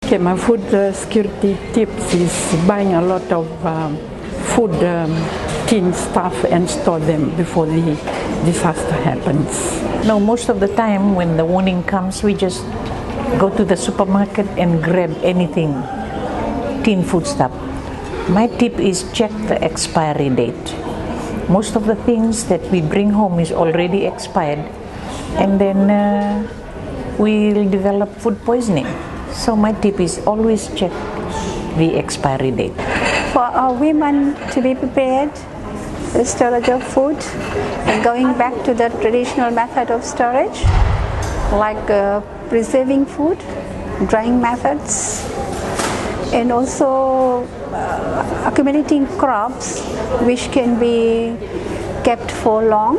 Okay, my food security tips is buying a lot of food tin stuff and store them before the disaster happens. No, most of the time when the warning comes, we just go to the supermarket and grab anything, tin food stuff. My tip is check the expiry date. Most of the things that we bring home is already expired, and then we'll develop food poisoning. So my tip is always check the expiry date. For our women to be prepared, the storage of food, and going back to the traditional method of storage, like preserving food, drying methods, and also accumulating crops which can be kept for long,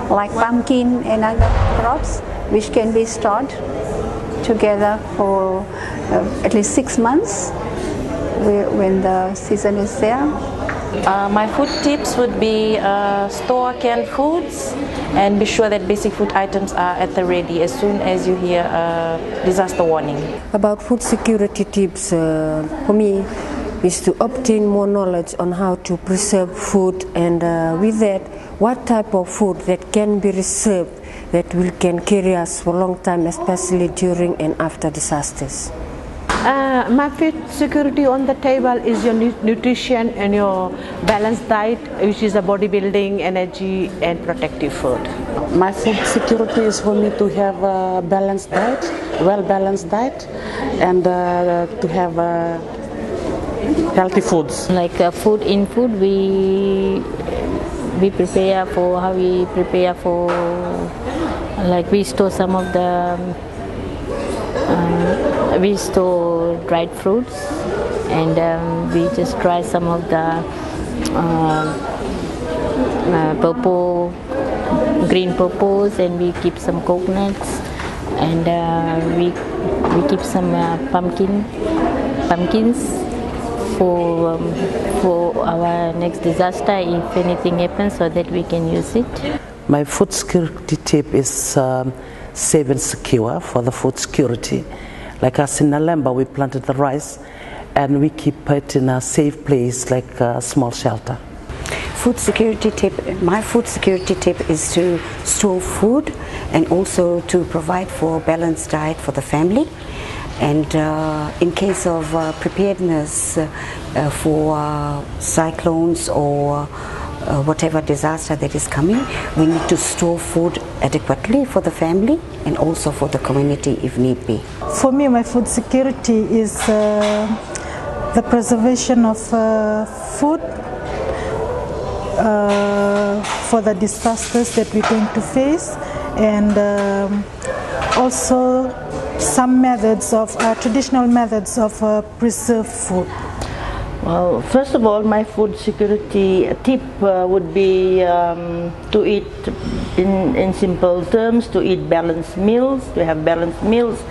like pumpkin and other crops which can be stored together for at least 6 months when the season is there. My food tips would be store canned foods and be sure that basic food items are at the ready as soon as you hear a disaster warning. About food security tips, for me, is to obtain more knowledge on how to preserve food, and with that, what type of food that can be reserved that can carry us for a long time, especially during and after disasters. My food security on the table is your nutrition and your balanced diet, which is a bodybuilding, energy and protective food. My food security is for me to have a balanced diet, well-balanced diet, and to have healthy foods. Like food, we prepare for how we prepare for, like we store some of the we store dried fruits, and we just dry some of the green purples, and we keep some coconuts, and we keep some pumpkins for our next disaster if anything happens, so that we can use it. My food security tip is save and secure for the food security. Like us in Nalemba, we planted the rice and we keep it in a safe place, like a small shelter. Food security tip, my food security tip is to store food and also to provide for balanced diet for the family. And in case of preparedness for cyclones or whatever disaster that is coming, we need to store food adequately for the family and also for the community if need be. For me, my food security is the preservation of food for the disasters that we're going to face, and also some methods of traditional methods of preserved food. Well, first of all, my food security tip would be to eat, in simple terms, to eat balanced meals, to have balanced meals.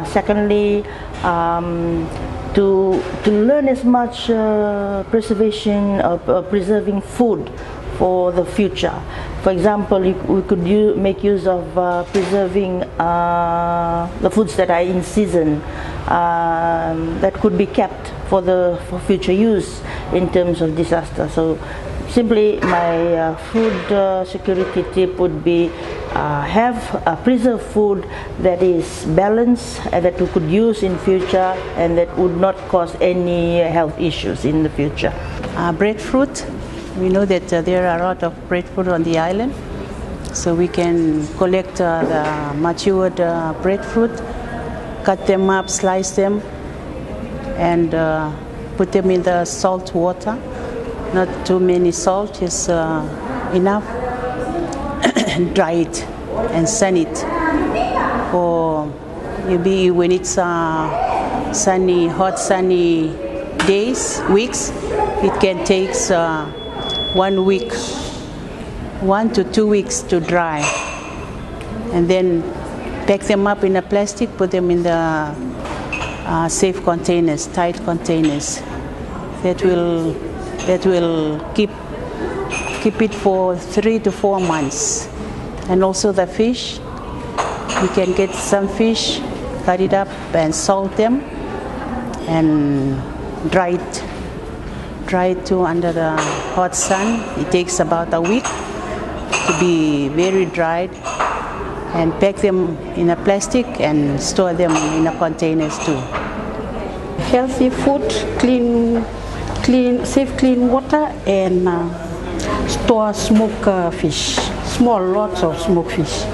Secondly, to learn as much preservation of preserving food for the future. For example, we could make use of preserving the foods that are in season, that could be kept for future use in terms of disaster. So simply my food security tip would be have preserved food that is balanced and that we could use in future and that would not cause any health issues in the future. Breadfruit. We know that there are a lot of breadfruit on the island, so we can collect the matured breadfruit, cut them up, slice them, and put them in the salt water. Not too many salt is enough. Dry it and sun it for maybe when it's sunny, hot sunny days, weeks. It can take 1 week, 1 to 2 weeks to dry, and then pack them up in a plastic, put them in the safe containers, tight containers that will keep it for 3 to 4 months. And also the fish, we can get some fish cut it up and salt them and dry it too under the hot sun. It takes about a week to be very dried, and pack them in a plastic and store them in a containers too. Healthy food, save clean water, and store smoked fish, small lots of smoked fish.